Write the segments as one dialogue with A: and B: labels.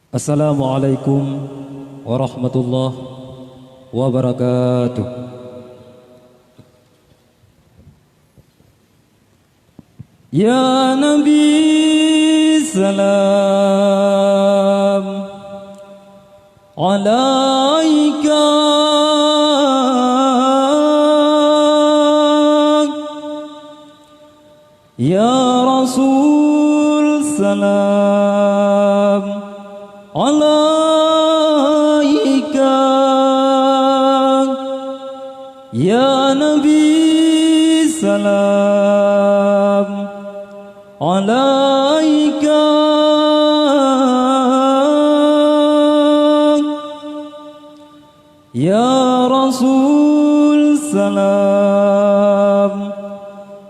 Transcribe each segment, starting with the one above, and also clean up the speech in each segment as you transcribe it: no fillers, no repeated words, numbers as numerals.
A: Assalamualaikum warahmatullahi wabarakatuh. Ya Nabi salam alaika, ya Rasul salam alaika, ya Nabi salam alaika, ya Rasul salam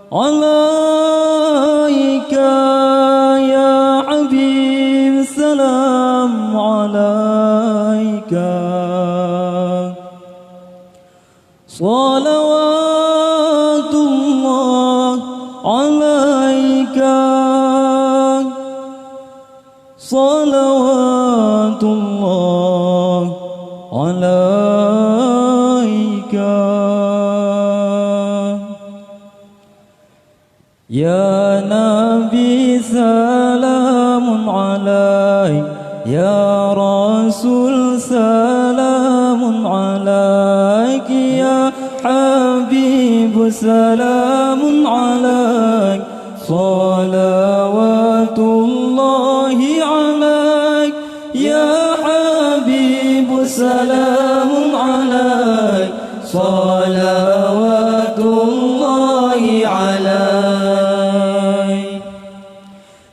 A: alaika, ya Habib salam alaika. Salawatullah alaika, salawatullah alaika. Ya Nabi salamun alaik, ya Rasul salamun alaik, ya Habib salamun alaik. Salawatullahi alaik, ya Habib salamun alaik. Salawatullahi alaik,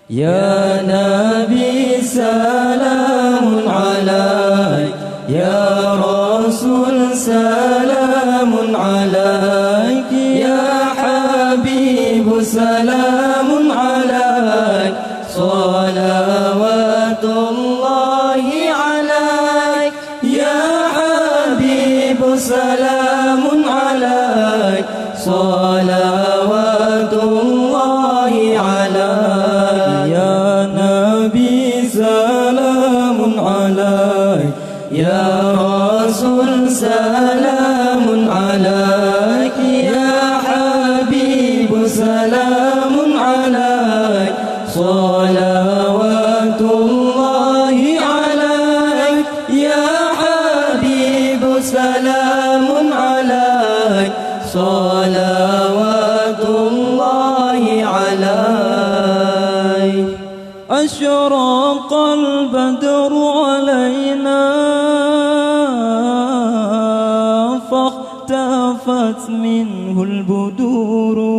A: ya Nabi salamun alaik, ya Rasul salamun alaik, ya Habib salamun alaik. Salawatullahi alaik, ya Habib salamun alaik. Salawatullahi alaik, ya Nabi salamun alaik, ya Rasul salamun alaik, ya Habib salamun alaik. Salawatullahi alaik, ya Habib salamun alaik. Salawatullahi alaik. Asyraqal badru alaina fahtafat minhul buduru.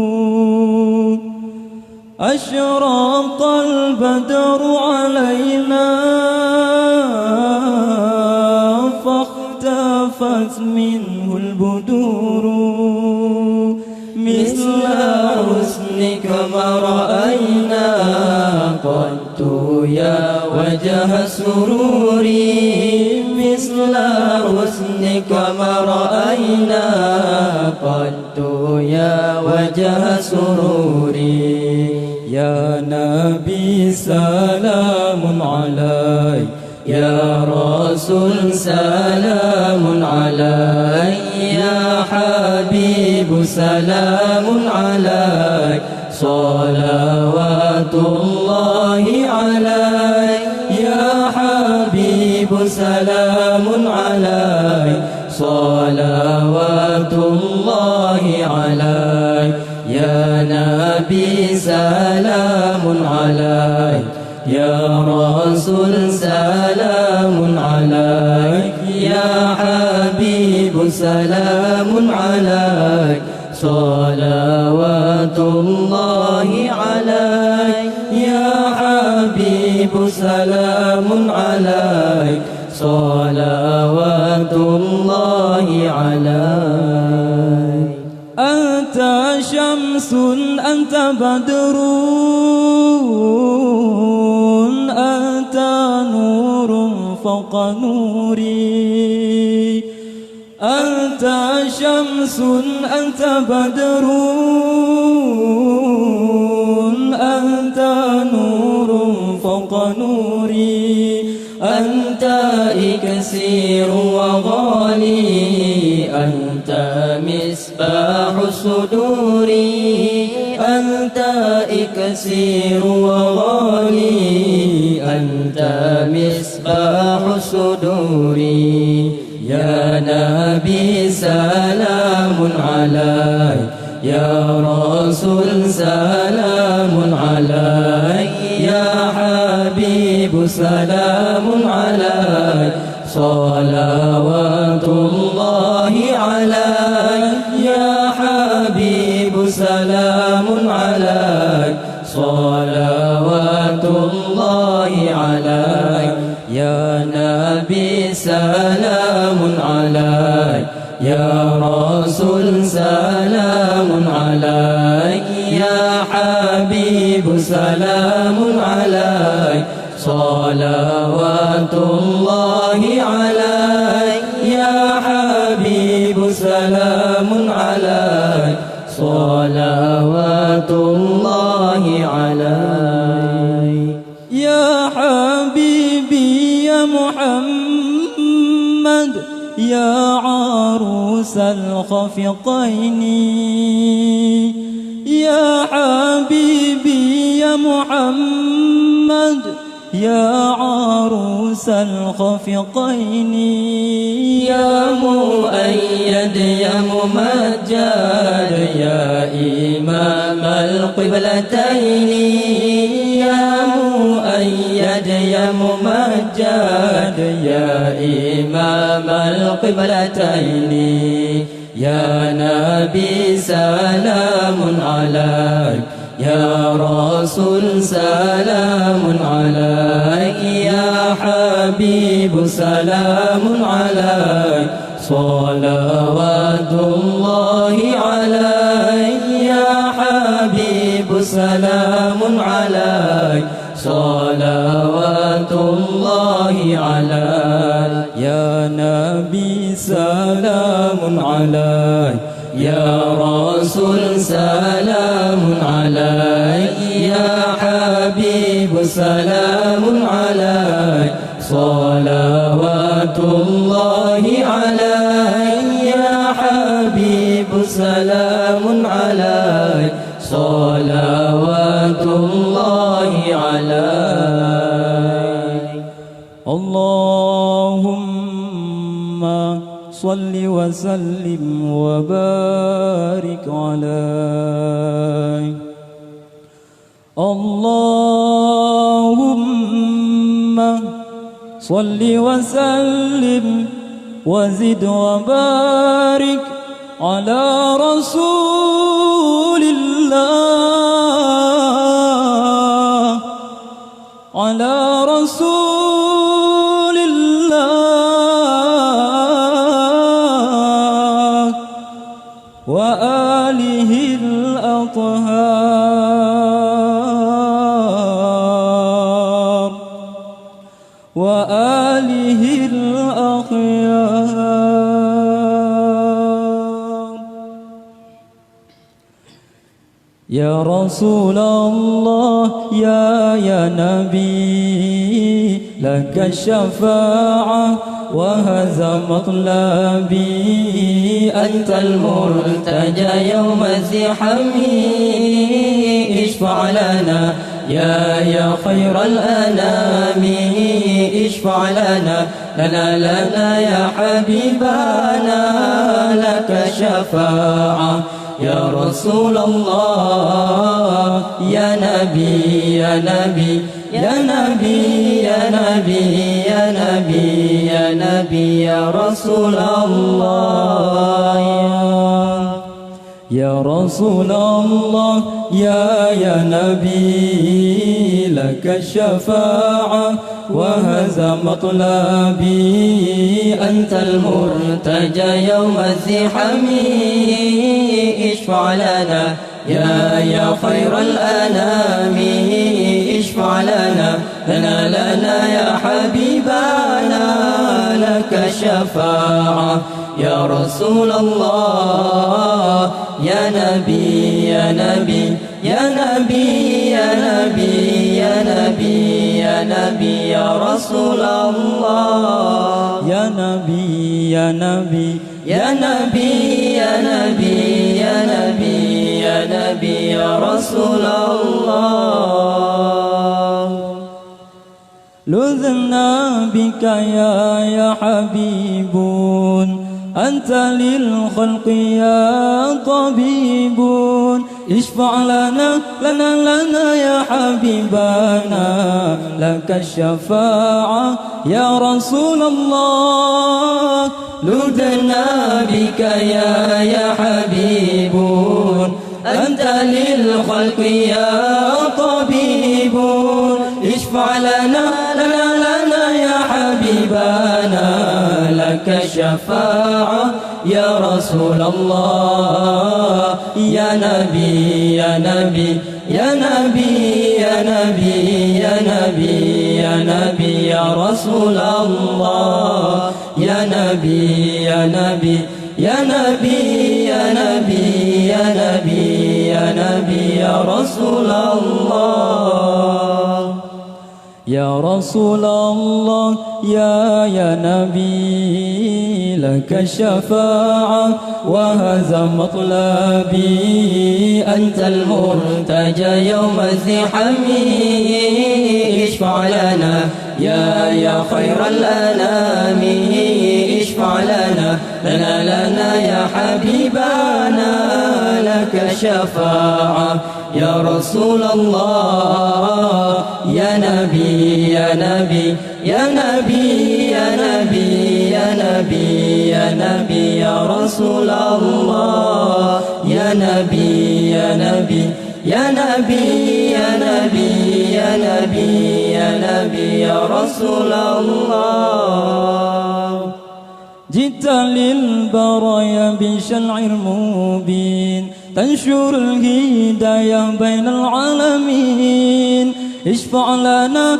A: Asyraqal badru alaina fahtafat minhul buduru. Misla husnika ma ra'ayna qattu ya wajha sururi. Misla husnika ma ra'ayna qattu ya wajha sururi. Ya Nabi salamun alaik, ya Rasul salamun alaik, ya Habib salamun alaik. Salawatullahi alaik, ya Habib salamun alaik. Salawatullahi alaik, ya Nabi salamun alaik, ya Rasul salamun alaik, ya Habib salamun alaik. Salawatullahi alaik, ya Habib salamun alaik. Salawatullahi alaik. Anta syamsun anta badrun, anta nurun fawqa nuri. Anta syamsun anta badrun, anta nurun fawqa nuri. نوري أنت إكسير وغالي أنت مصباح صدوري أنت إكسير وغالي أنت مصباح صدوري يا نبي سلام عليك يا رسول سلام عليك يا حبيب سلام عليك صلوات الله عليك يا حبيب سلام عليك صلوات الله عليك يا نبي سلام عليك يا رسول سلام عليك يا حبيب سلام عليك صلوات الله عليك يا حبيب سلام عليك صلوات الله عليك يا حبيبي يا محمد يا عروس الخفقين يا حبيبي يا محمد يا عروس الخفقين يا مؤيد يا ممجد يا إمام القبلتين يا مؤيد يا ممجد يا إمام القبلتين يا نبي سلام عليك يا رسول سلام عليك يا حبيب سلام عليك صلوات الله عليك يا حبيب سلام عليك صلوات الله عليك يا نبي سلام عليك يا رسول سلام عليك يا حبيب سلام عليك صلوات الله عليك يا حبيب سلام عليك صلوات الله عليك اللهم صل وسلم وبارك عليه اللهم صل وسلم وزد وبارك على رسول الله على رسول الله وآله الأطهار وآله الأخيار يا رسول الله يا نبي لك الشفاعة وهذا مطلبي أنت المرتجى يوم الزحام اشفع لنا يا خير الأنام اشفع لنا لنا يا حبيبنا لك الشفاعة يا رسول الله يا نبي يا نبي يا نبي يا نبي يا نبي يا نبي يا رسول الله يا رسول الله يا نبي لك الشفاعة وهذا مطلبي أنت المرتجى يوم الزحام اشفع لنا يا خير الأنام اشفع لنا لنا يا حبيبنا لك الشفاعة يا رسول الله يا نبي يا نبي يا نبي يا نبي يا نبي يا يا نبي يا رسول الله
B: يا نبي يا نبي
A: يا نبي يا نبي يا نبي يا نبي يا رسول الله
B: لذنا بك يا حبيب أنت للخلق يا طبيب اشفع لنا يا حبيبنا لك الشفاعة يا رسول الله
A: لذنا بك يا حبيب أنت للخلق يا طبيب اشفع لنا يا حبيبنا لك الشفاعة يا رسول الله يا نبي يا نبي يا نبي يا نبي يا نبي يا نبي يا رسول الله يا نبي يا نبي يا نبي يا نبي يا نبي يا نبي يا رسول الله
B: يا رسول الله يا نبي لك الشفاعة وهذا مطلبي
A: أنت المرتجى يوم الزحام اشفع لنا يا خير الأنام اشفع لنا يا حبيبنا لك الشفاعة يا رسول الله يا نبي يا نبي يا نبي يا نبي يا نبي يا نبي يا رسول الله يا نبي يا نبي يا نبي يا نبي يا نبي يا نبي يا رسول الله
B: جئت للبرايا بشرع مبين تنشر الهداية بين العالمين اشفع لنا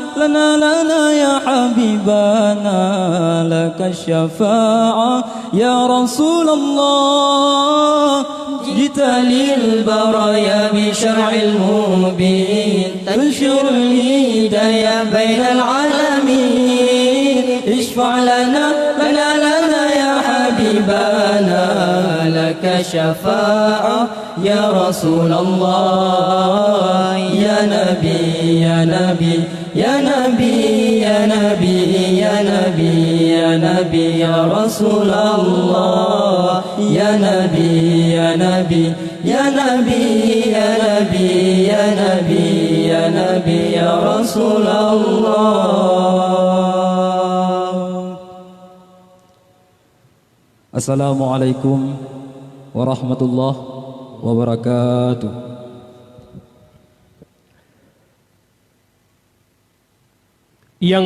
B: يا حبيبنا لك الشفاعة يا رسول الله
A: جئت للبرايا بشرع المبين تنشر الهداية بين العالمين اشفع لنا يا حبيبنا لك الشفاعة يا رسول الله يا نبي يا نبي يا نبي يا نبي يا نبي يا نبي يا رسول الله يا نبي يا نبي يا نبي يا نبي يا نبي يا نبي يا رسول الله.
B: Assalamualaikum warahmatullahi wabarakatuh.